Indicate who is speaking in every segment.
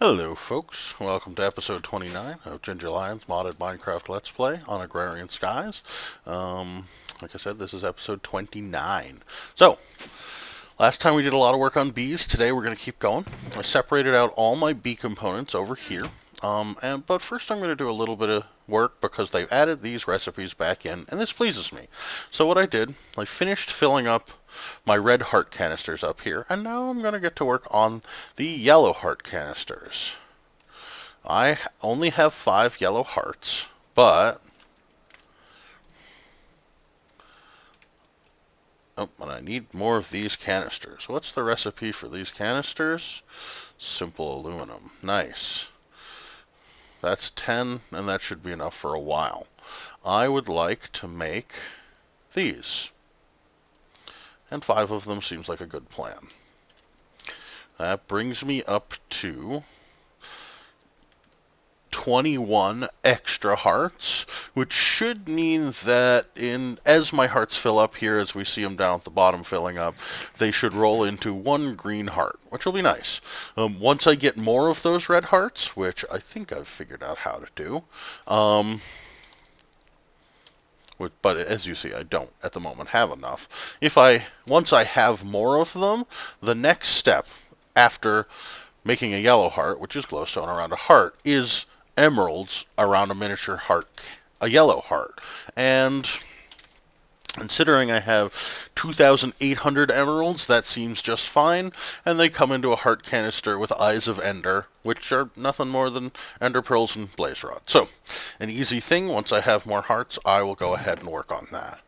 Speaker 1: Hello folks, welcome to episode 29 of GingerLion's modded Minecraft Let's Play on Agrarian Skies. Like I said, this is episode 29. So, last time we did a lot of work on bees. Today we're going to keep going. I separated out all my bee components over here. But first I'm going to do a little bit of work because they've added these recipes back in, and this pleases me. So what I did, I finished filling up my red heart canisters up here, and now I'm going to get to work on the yellow heart canisters. I only have 5 yellow hearts, but and I need more of these canisters. What's the recipe for these canisters? Simple aluminum. Nice. That's 10, and that should be enough for a while. I would like to make these. And 5 of them seems like a good plan. That brings me up to 21 extra hearts, which should mean that as my hearts fill up here, as we see them down at the bottom filling up, they should roll into 1 green heart, which will be nice. Once I get more of those red hearts, which I think I've figured out how to do, but as you see, I don't at the moment have enough. Once I have more of them, the next step after making a yellow heart, which is glowstone around a heart, is emeralds around a miniature heart, a yellow heart. And considering I have 2,800 emeralds, that seems just fine, and they come into a heart canister with eyes of ender, which are nothing more than ender pearls and blaze rod. So, an easy thing. Once I have more hearts, I will go ahead and work on that.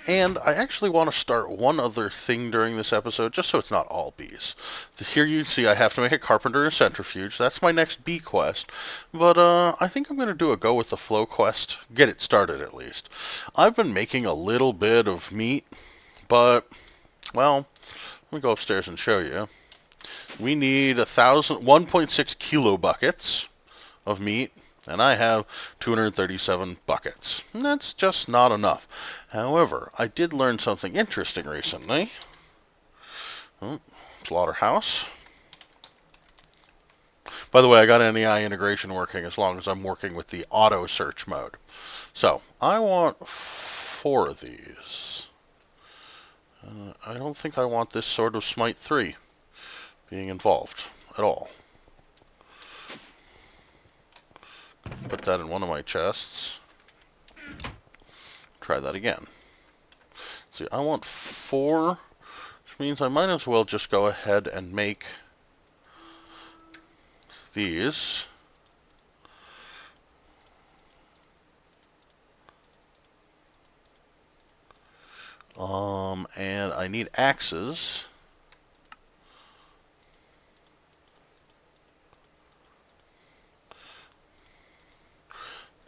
Speaker 1: And I actually want to start one other thing during this episode, just so it's not all bees. Here you see I have to make a carpenter and a centrifuge. That's my next bee quest. But I think I'm going to do a go with the flow quest, get it started at least. I've been making a little bit of meat, but, well, let me go upstairs and show you. We need 1.6 kilo buckets of meat, and I have 237 buckets. And that's just not enough. However, I did learn something interesting recently. Slaughterhouse. By the way, I got NEI integration working as long as I'm working with the auto search mode. So, I want 4 of these. I don't think I want this Sword of Smite 3 being involved at all. Put that in one of my chests. Try that again. See, I want 4, which means I might as well just go ahead and make these. And I need axes.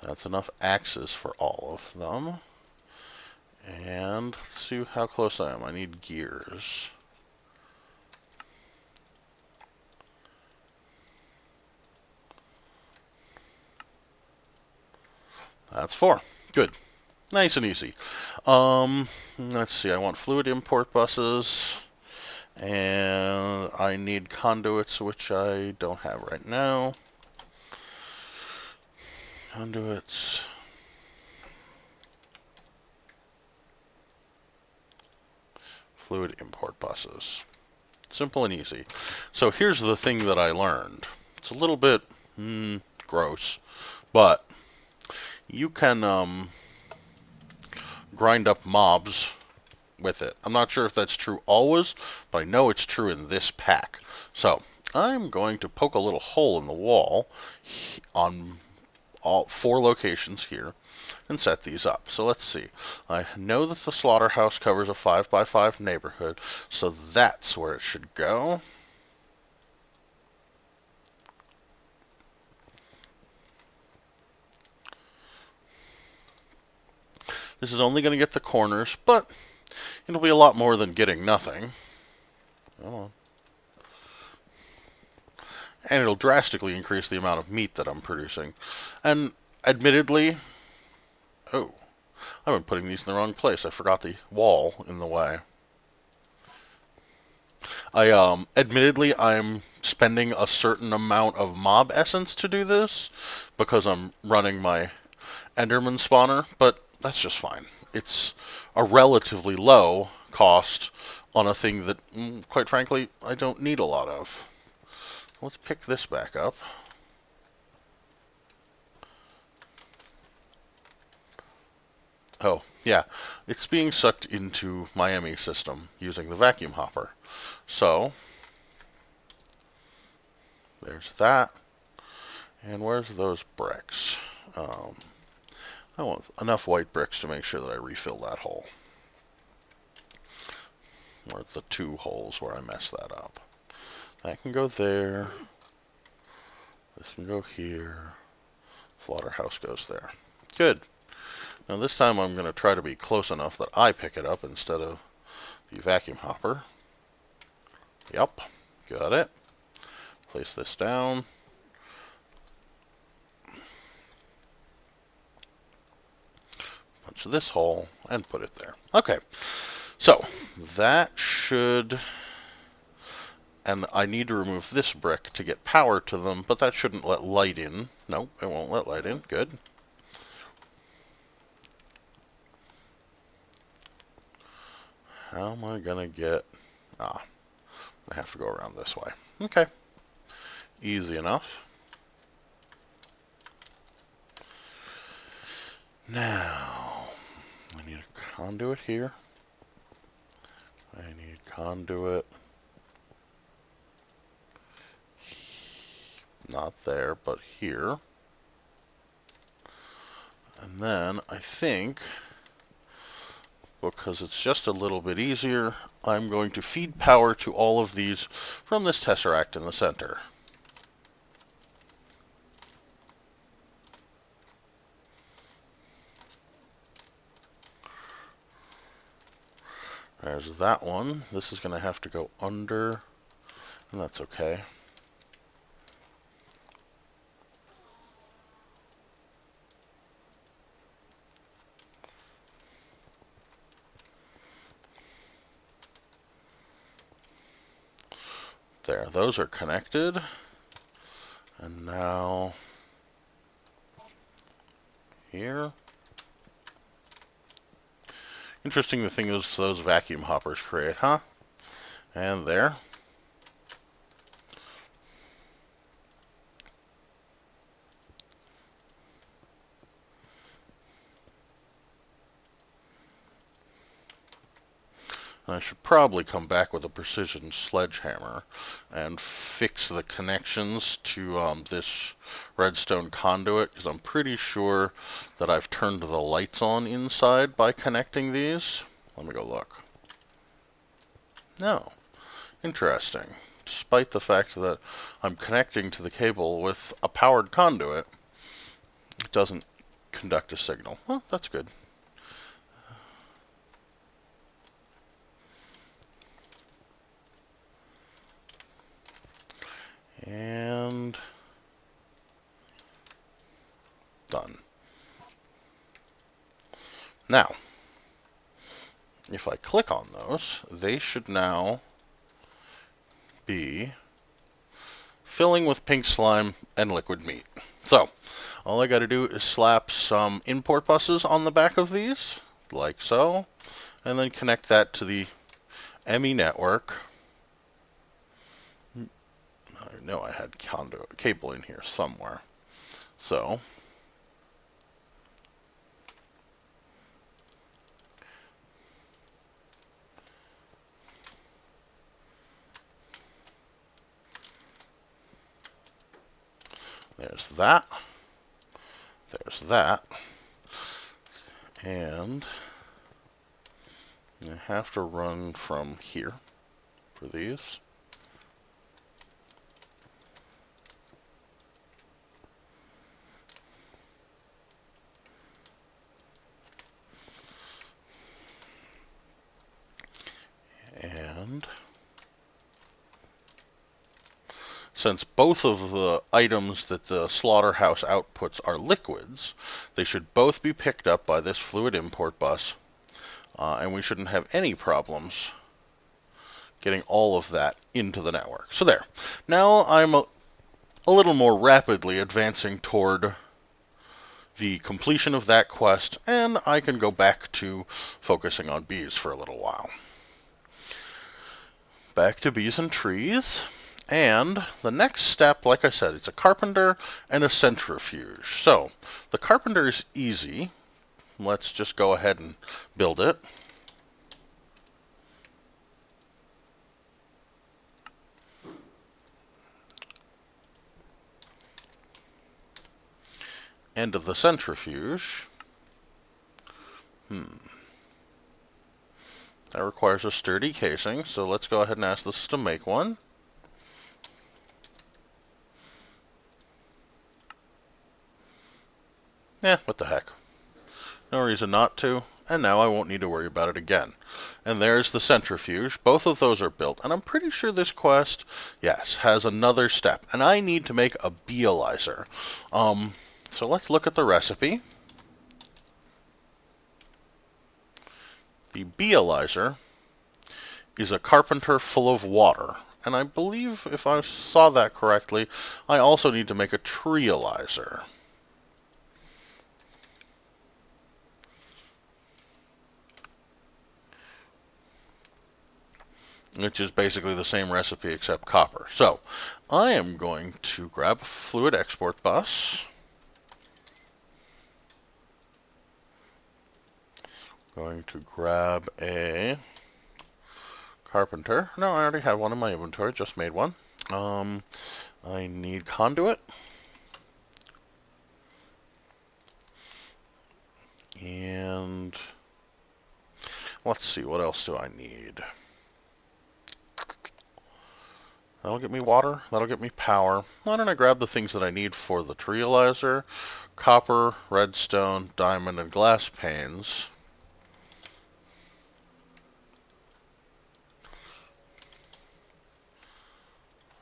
Speaker 1: That's enough axes for all of them. And let's see how close I am. I need gears. That's 4. Good. Nice and easy. Let's see. I want fluid import buses. And I need conduits, which I don't have right now. Conduits. Fluid import buses. Simple and easy. So here's the thing that I learned. It's a little bit gross, but you can grind up mobs with it. I'm not sure if that's true always, but I know it's true in this pack. So I'm going to poke a little hole in the wall on all 4 locations here and set these up. So let's see. I know that the slaughterhouse covers a 5x5 neighborhood, so that's where it should go. This is only going to get the corners, but it'll be a lot more than getting nothing. Come on. And it'll drastically increase the amount of meat that I'm producing. And admittedly, I've been putting these in the wrong place. I forgot the wall in the way. Admittedly, I'm spending a certain amount of mob essence to do this because I'm running my Enderman spawner, but that's just fine. It's a relatively low cost on a thing that, quite frankly, I don't need a lot of. Let's pick this back up. Oh, yeah. It's being sucked into Miami system using the vacuum hopper. So, there's that. And where's those bricks? I want enough white bricks to make sure that I refill that hole. Or the 2 holes where I messed that up. That can go there. This can go here. Slaughterhouse goes there. Good. Now this time I'm going to try to be close enough that I pick it up instead of the vacuum hopper. Yep. Got it. Place this down. Punch this hole and put it there. Okay. So that should... And I need to remove this brick to get power to them, but that shouldn't let light in. Nope, it won't let light in. Good. How am I gonna get... I have to go around this way. Okay. Easy enough. Now, I need a conduit here. I need conduit... Not there, but here. And then I think, because it's just a little bit easier, I'm going to feed power to all of these from this tesseract in the center. There's that one. This is going to have to go under, and that's okay. There, those are connected. And now here. Interesting the thing is those vacuum hoppers create, huh? And there. I should probably come back with a precision sledgehammer and fix the connections to this redstone conduit, because I'm pretty sure that I've turned the lights on inside by connecting these. Let me go look. No. Interesting. Despite the fact that I'm connecting to the cable with a powered conduit, it doesn't conduct a signal. Well, that's good. And done. Now, if I click on those, they should now be filling with pink slime and liquid meat. So, all I got to do is slap some import buses on the back of these, like so, and then connect that to the ME network. I know I had conduit cable in here somewhere. So, there's that. There's that. And I have to run from here for these. And since both of the items that the slaughterhouse outputs are liquids, they should both be picked up by this fluid import bus, and we shouldn't have any problems getting all of that into the network. So there. Now I'm a little more rapidly advancing toward the completion of that quest, and I can go back to focusing on bees for a little while. Back to bees and trees. And the next step, like I said, it's a carpenter and a centrifuge. So the carpenter is easy. Let's just go ahead and build it. End of the centrifuge. That requires a sturdy casing, so let's go ahead and ask the system to make one. What the heck. No reason not to, and now I won't need to worry about it again. And there's the centrifuge. Both of those are built, and I'm pretty sure this quest, yes, has another step, and I need to make a beealyzer. So let's look at the recipe. The beealyzer is a carpenter full of water. And I believe, if I saw that correctly, I also need to make a treealyzer. Which is basically the same recipe except copper. So, I am going to grab a fluid export bus. Going to grab a carpenter. No, I already had one in my inventory. Just made one. I need conduit. And let's see, what else do I need? That'll get me water. That'll get me power. Why don't I grab the things that I need for the treealyzer? Copper, redstone, diamond, and glass panes.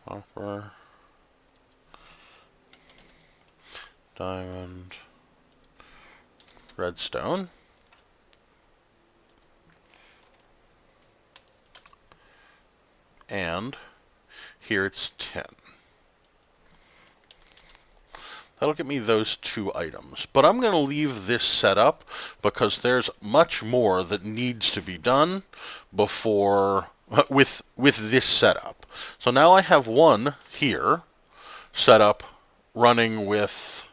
Speaker 1: Copper, diamond, redstone. And here it's tin. That'll get me those 2 items. But I'm going to leave this set up because there's much more that needs to be done before with this setup. So now I have one here set up running with,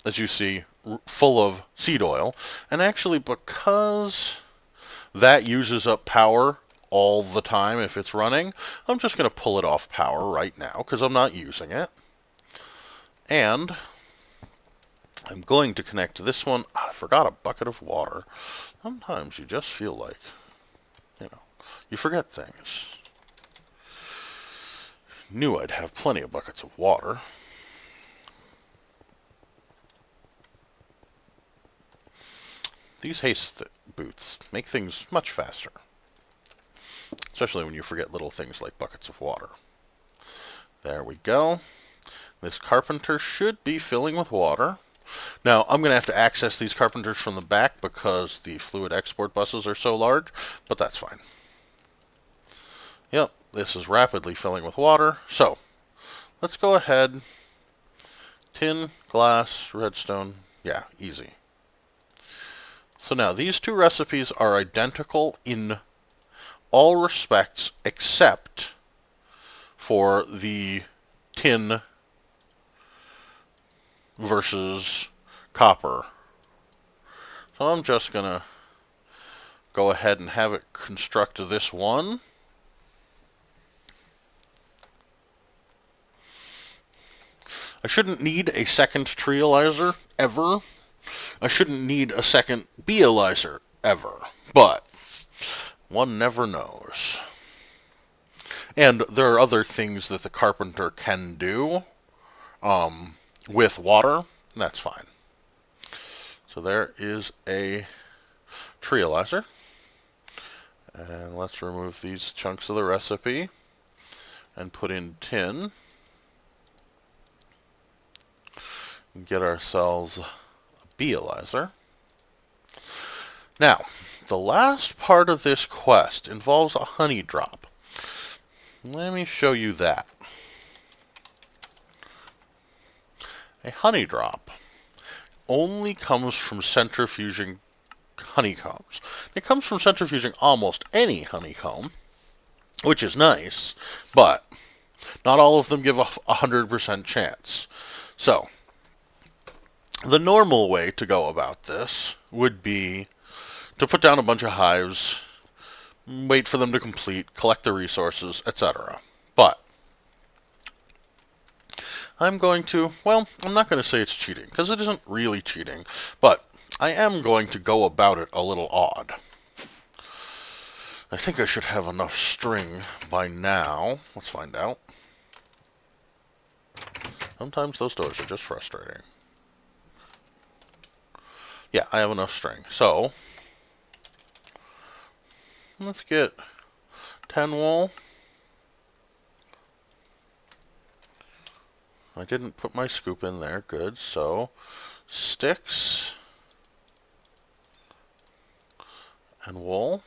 Speaker 1: as you see, full of seed oil. And actually, because that uses up power all the time if it's running, I'm just going to pull it off power right now because I'm not using it. And I'm going to connect this one. I forgot a bucket of water. Sometimes you just feel like, you forget things. Knew I'd have plenty of buckets of water. These haste boots make things much faster. Especially when you forget little things like buckets of water. There we go. This carpenter should be filling with water. Now, I'm going to have to access these carpenters from the back because the fluid export buses are so large, but that's fine. Yep, this is rapidly filling with water. So, let's go ahead. Tin, glass, redstone. Yeah, easy. So now, these 2 recipes are identical in all respects except for the tin versus copper. So I'm just going to go ahead and have it construct this one. I shouldn't need a second treealyzer ever. I shouldn't need a second beealyzer ever. But one never knows. And there are other things that the carpenter can do with water, and that's fine. So there is a treealyzer. And let's remove these chunks of the recipe and put in tin. And get ourselves a beealyzer. Now, the last part of this quest involves a honey drop. Let me show you that. A honey drop only comes from centrifuging honeycombs. It comes from centrifuging almost any honeycomb, which is nice, but not all of them give a 100% chance. So, the normal way to go about this would be to put down a bunch of hives, wait for them to complete, collect the resources, etc. But I'm going to, well, I'm not going to say it's cheating, because it isn't really cheating, but I am going to go about it a little odd. I think I should have enough string by now. Let's find out. Sometimes those doors are just frustrating. Yeah, I have enough string. So, let's get 10 wool. I didn't put my scoop in there. Good. So, sticks and wool.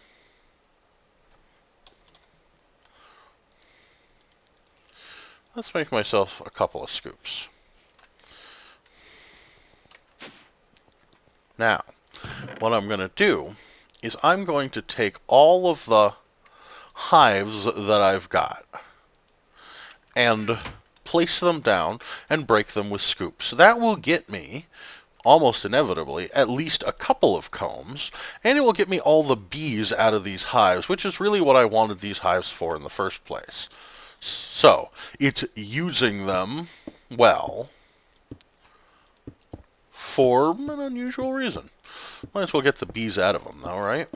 Speaker 1: Let's make myself a couple of scoops. Now, what I'm going to do is I'm going to take all of the hives that I've got and place them down and break them with scoops. That will get me, almost inevitably, at least a couple of combs, and it will get me all the bees out of these hives, which is really what I wanted these hives for in the first place. So, it's using them well for an unusual reason. Might as well get the bees out of them, though, right?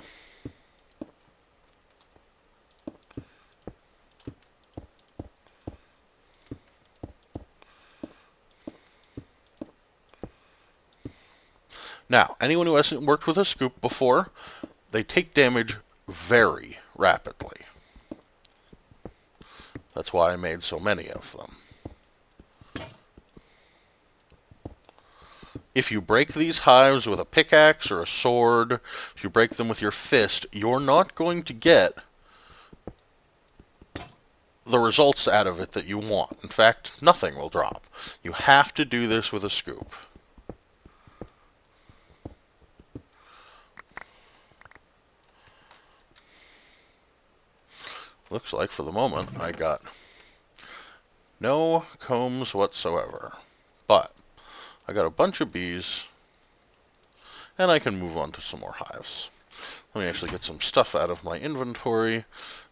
Speaker 1: Now, anyone who hasn't worked with a scoop before, they take damage very rapidly. That's why I made so many of them. If you break these hives with a pickaxe or a sword, if you break them with your fist, you're not going to get the results out of it that you want. In fact, nothing will drop. You have to do this with a scoop. Looks like for the moment I got no combs whatsoever. But I got a bunch of bees, and I can move on to some more hives. Let me actually get some stuff out of my inventory,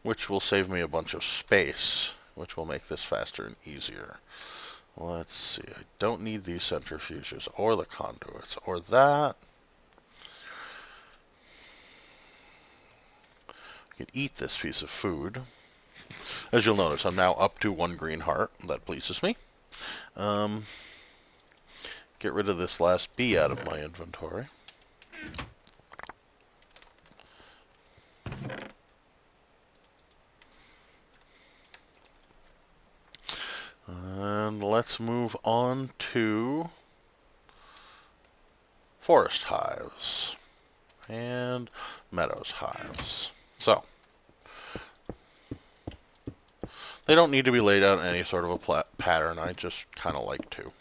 Speaker 1: which will save me a bunch of space, which will make this faster and easier. Let's see, I don't need these centrifuges, or the conduits, or that. I can eat this piece of food. As you'll notice, I'm now up to 1 green heart. That pleases me. Get rid of this last bee out of my inventory. And let's move on to forest hives and meadows hives. So, they don't need to be laid out in any sort of a pattern. I just kind of like to.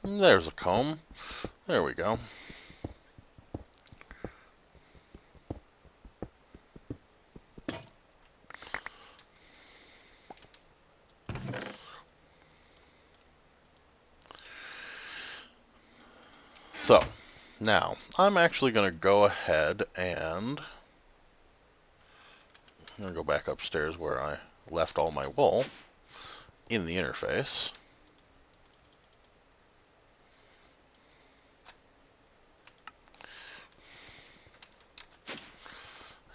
Speaker 1: There's a comb. There we go. So, now, I'm actually going to go ahead and I'm going to go back upstairs where I left all my wool in the interface.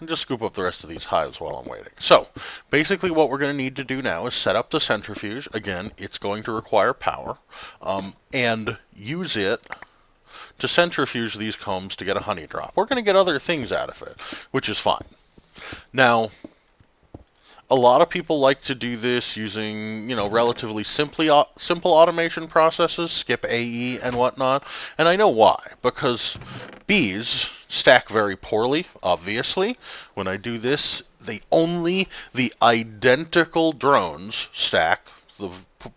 Speaker 1: And just scoop up the rest of these hives while I'm waiting. So, basically what we're going to need to do now is set up the centrifuge. Again, it's going to require power. And use it to centrifuge these combs to get a honey drop. We're going to get other things out of it, which is fine. Now, a lot of people like to do this using, relatively simple automation processes, skip AE and whatnot, and I know why. Because bees stack very poorly, obviously. When I do this, the identical drones stack. The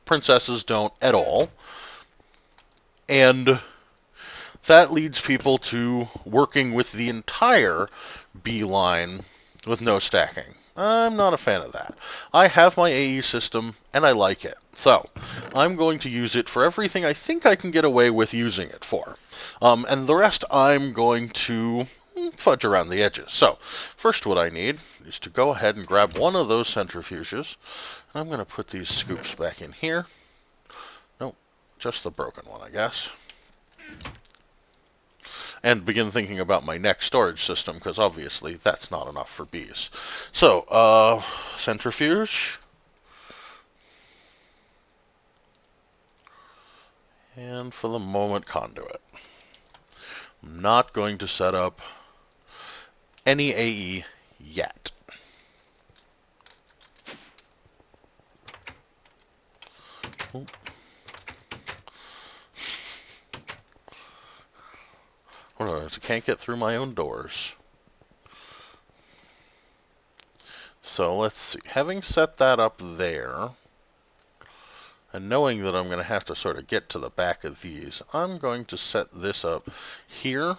Speaker 1: princesses don't at all. And that leads people to working with the entire bee line with no stacking. I'm not a fan of that. I have my AE system, and I like it. So, I'm going to use it for everything I think I can get away with using it for. And the rest I'm going to fudge around the edges. So, first what I need is to go ahead and grab one of those centrifuges. And I'm going to put these scoops back in here. Nope, just the broken one, I guess. And begin thinking about my next storage system, because obviously that's not enough for bees. So, centrifuge. And for the moment, conduit. I'm not going to set up any AE yet. Oh. I can't get through my own doors. So let's see. Having set that up there, and knowing that I'm going to have to sort of get to the back of these, I'm going to set this up here.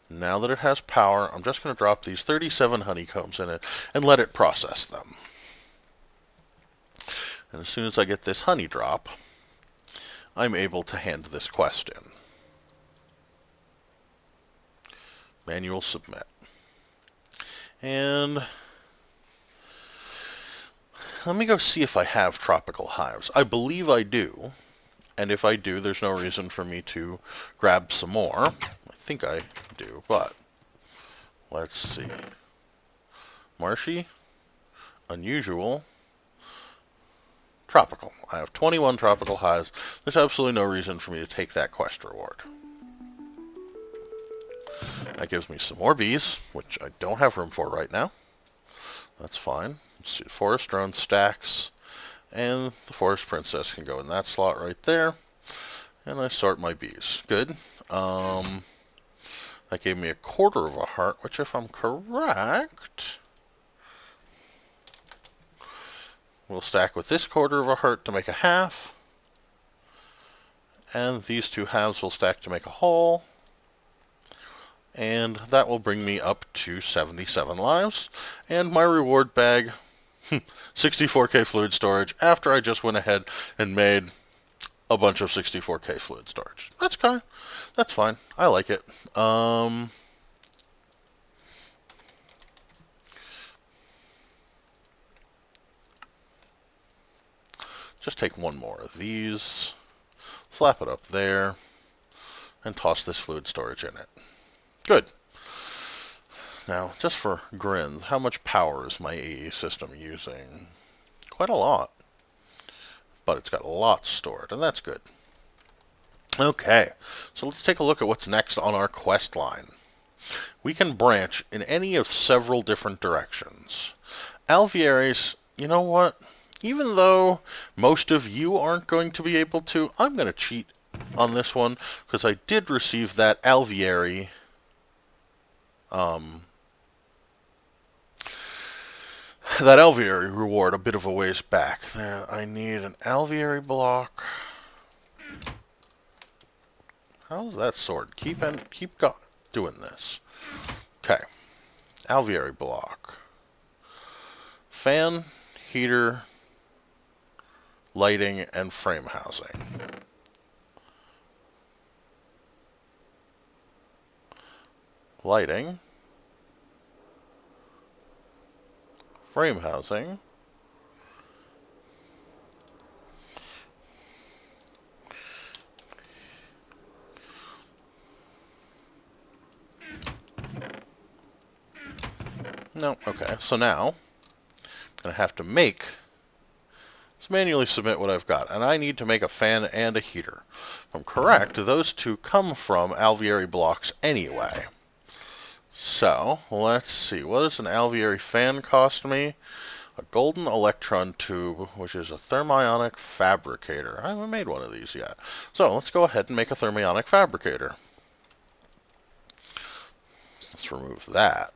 Speaker 1: Now that it has power, I'm just going to drop these 37 honeycombs in it and let it process them. And as soon as I get this honey drop, I'm able to hand this quest in. Manual submit. And let me go see if I have tropical hives. I believe I do. And if I do, there's no reason for me to grab some more. I think I do, but let's see. Marshy, unusual, tropical. I have 21 tropical hives. There's absolutely no reason for me to take that quest reward. That gives me some more bees, which I don't have room for right now. That's fine. Let's see, forest drone stacks, and the forest princess can go in that slot right there. And I sort my bees. Good. That gave me a quarter of a heart, which if I'm correct, we'll stack with this quarter of a heart to make a half. And these two halves will stack to make a whole. And that will bring me up to 77 lives. And my reward bag, 64k fluid storage, after I just went ahead and made a bunch of 64k fluid storage. That's fine. I like it. Just take one more of these, slap it up there, and toss this fluid storage in it. Good. Now, just for grins, how much power is my AE system using? Quite a lot. But it's got lots stored, and that's good. Okay, so let's take a look at what's next on our quest line. We can branch in any of several different directions. Alvearies, you know what? Even though most of you aren't going to be able to, I'm going to cheat on this one, because I did receive that alveary reward a bit of a ways back. There, I need an alveary block. How's that sword? Keep doing this. Okay. Alveary block. Fan, heater, lighting, and frame housing. Lighting. Frame housing. No, okay, so now I'm going to have to make Let's manually submit what I've got. And I need to make a fan and a heater. If I'm correct, those two come from alveoli blocks anyway. So, let's see. What does an alveoli fan cost me? A golden electron tube, which is a thermionic fabricator. I haven't made one of these yet. So, let's go ahead and make a thermionic fabricator. Let's remove that.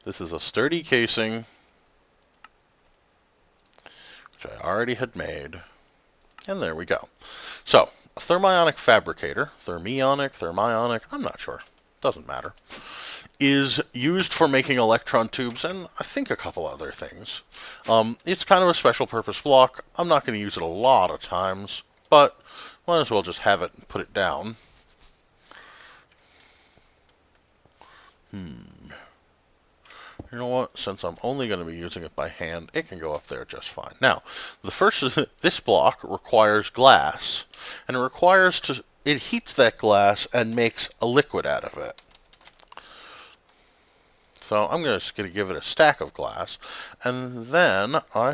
Speaker 1: This is a sturdy casing, which I already had made. And there we go. So, a thermionic fabricator, thermionic, I'm not sure. Doesn't matter. Is used for making electron tubes and I think a couple other things. It's kind of a special purpose block. I'm not going to use it a lot of times, but might as well just have it and put it down. You know what? Since I'm only going to be using it by hand, it can go up there just fine. Now, the first is this block requires glass, and it heats that glass and makes a liquid out of it. So I'm just going to give it a stack of glass, and then I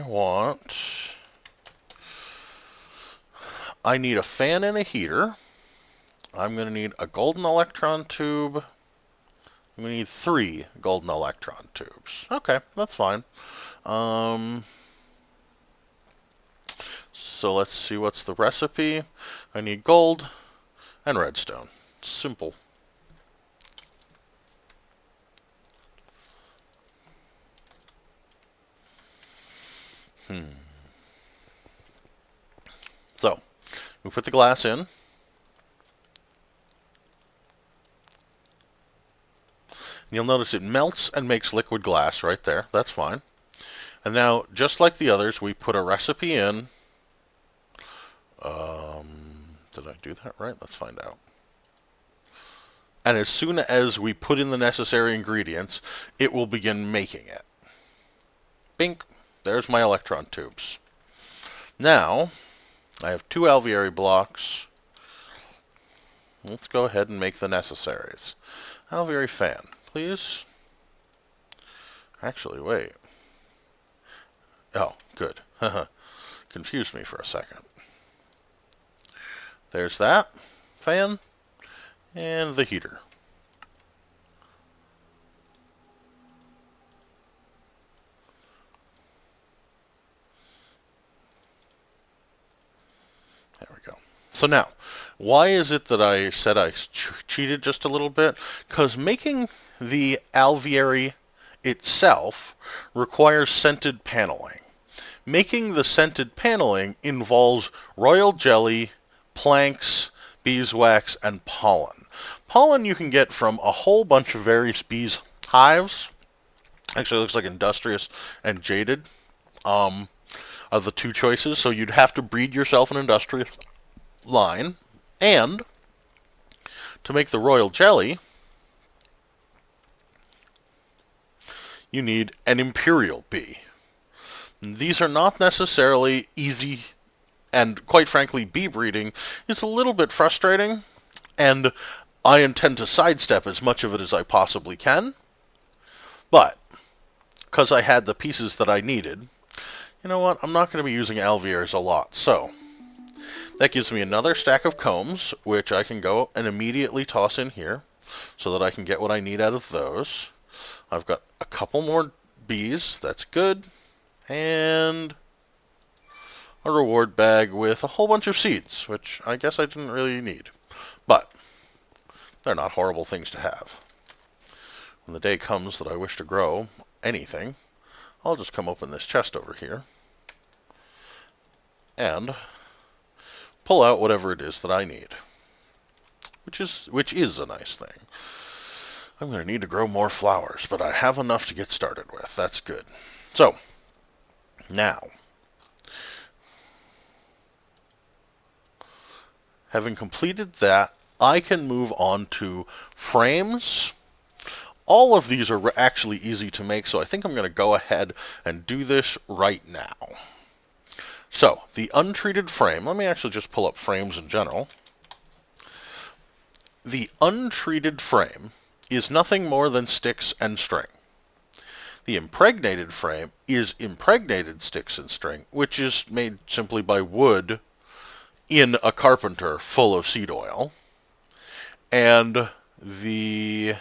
Speaker 1: need a fan and a heater. I'm going to need a golden electron tube. We need 3 golden electron tubes. Okay, that's fine. So let's see what's the recipe. I need gold and redstone. Simple. So, we put the glass in. You'll notice it melts and makes liquid glass right there. That's fine. And now, just like the others, we put a recipe in. Did I do that right? Let's find out. And as soon as we put in the necessary ingredients, it will begin making it. Bink. There's my electron tubes. Now, I have 2 alveoli blocks. Let's go ahead and make the necessaries. Alveoli fan. Please. Actually, wait. Oh, good. Confused me for a second. There's that fan and the heater. There we go. So now, why is it that I said I cheated just a little bit? Because making the alveoli itself requires scented paneling. Making the scented paneling involves royal jelly, planks, beeswax, and pollen. Pollen you can get from a whole bunch of various bees hives. Actually, it looks like Industrious and Jaded are the 2 choices. So you'd have to breed yourself an Industrious line. And to make the royal jelly, you need an imperial bee. These are not necessarily easy, and quite frankly, bee breeding is a little bit frustrating, and I intend to sidestep as much of it as I possibly can. But, because I had the pieces that I needed, you know what, I'm not going to be using alveolis a lot, so that gives me another stack of combs, which I can go and immediately toss in here, so that I can get what I need out of those. I've got a couple more bees, that's good, and a reward bag with a whole bunch of seeds, which I guess I didn't really need. But they're not horrible things to have. When the day comes that I wish to grow anything, I'll just come open this chest over here and pull out whatever it is that I need, which is a nice thing. I'm going to need to grow more flowers, but I have enough to get started with. That's good. So, now, having completed that, I can move on to frames. All of these are actually easy to make, so I think I'm going to go ahead and do this right now. So, the untreated frame, let me actually just pull up frames in general. The untreated frame is nothing more than sticks and string. The impregnated frame is impregnated sticks and string, which is made simply by wood in a carpenter full of seed oil. And the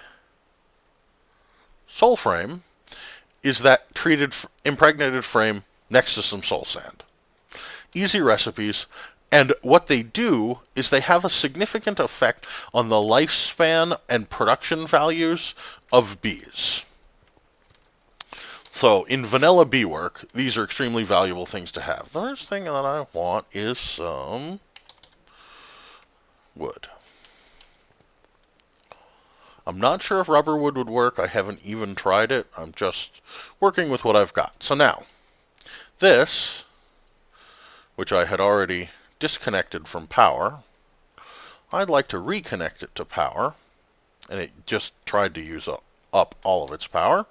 Speaker 1: soul frame is that treated impregnated frame next to some soul sand. Easy recipes, and what they do is they have a significant effect on the lifespan and production values of bees. So in vanilla bee work, these are extremely valuable things to have. The first thing that I want is some wood. I'm not sure if rubber wood would work. I haven't even tried it. I'm just working with what I've got. So now, this, which I had already disconnected from power, I'd like to reconnect it to power, and it just tried to use up all of its power,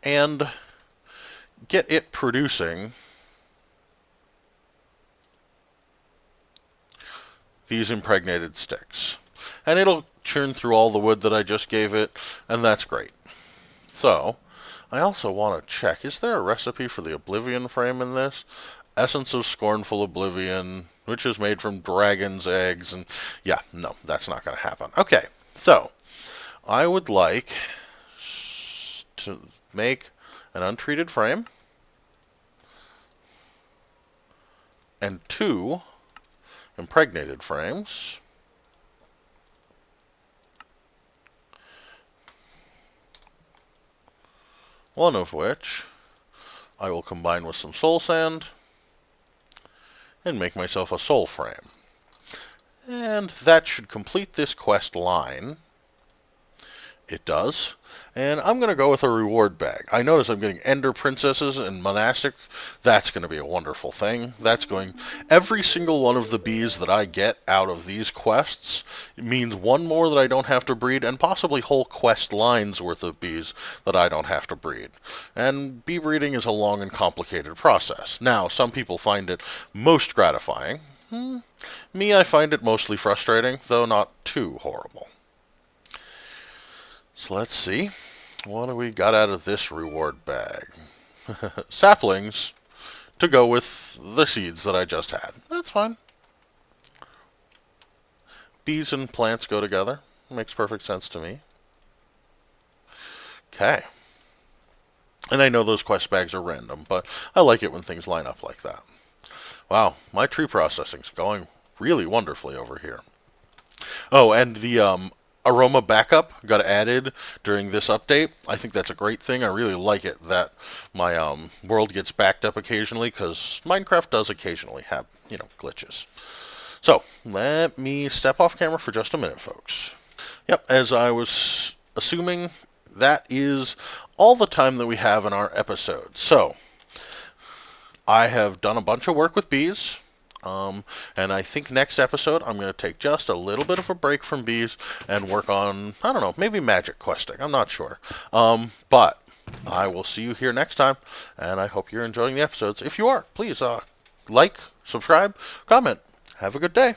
Speaker 1: and get it producing these impregnated sticks. And it'll churn through all the wood that I just gave it, and that's great. So, I also want to check, is there a recipe for the Oblivion frame in this? Essence of Scornful Oblivion, which is made from dragon's eggs, and yeah, no, that's not going to happen. Okay, so, I would like to make an untreated frame, and 2 impregnated frames. One of which I will combine with some soul sand and make myself a soul frame. And that should complete this quest line. It does. And I'm going to go with a reward bag. I notice I'm getting Ender Princesses and Monastic. That's going to be a wonderful thing. That's going... Every single one of the bees that I get out of these quests means one more that I don't have to breed, and possibly whole quest lines worth of bees that I don't have to breed. And bee breeding is a long and complicated process. Now, some people find it most gratifying. Me, I find it mostly frustrating, though not too horrible. So let's see. What do we got out of this reward bag? Saplings to go with the seeds that I just had. That's fine. Bees and plants go together. Makes perfect sense to me. Okay. And I know those quest bags are random, but I like it when things line up like that. Wow, my tree processing's going really wonderfully over here. Oh, and the aroma backup got added during this update. I think that's a great thing. I really like it that my world gets backed up occasionally, because Minecraft does occasionally have, glitches. So, let me step off camera for just a minute, folks. Yep, as I was assuming, that is all the time that we have in our episode. So, I have done a bunch of work with bees. And I think next episode I'm going to take just a little bit of a break from bees and work on, I don't know, maybe magic questing. I'm not sure. But I will see you here next time, and I hope you're enjoying the episodes. If you are, please like, subscribe, comment. Have a good day.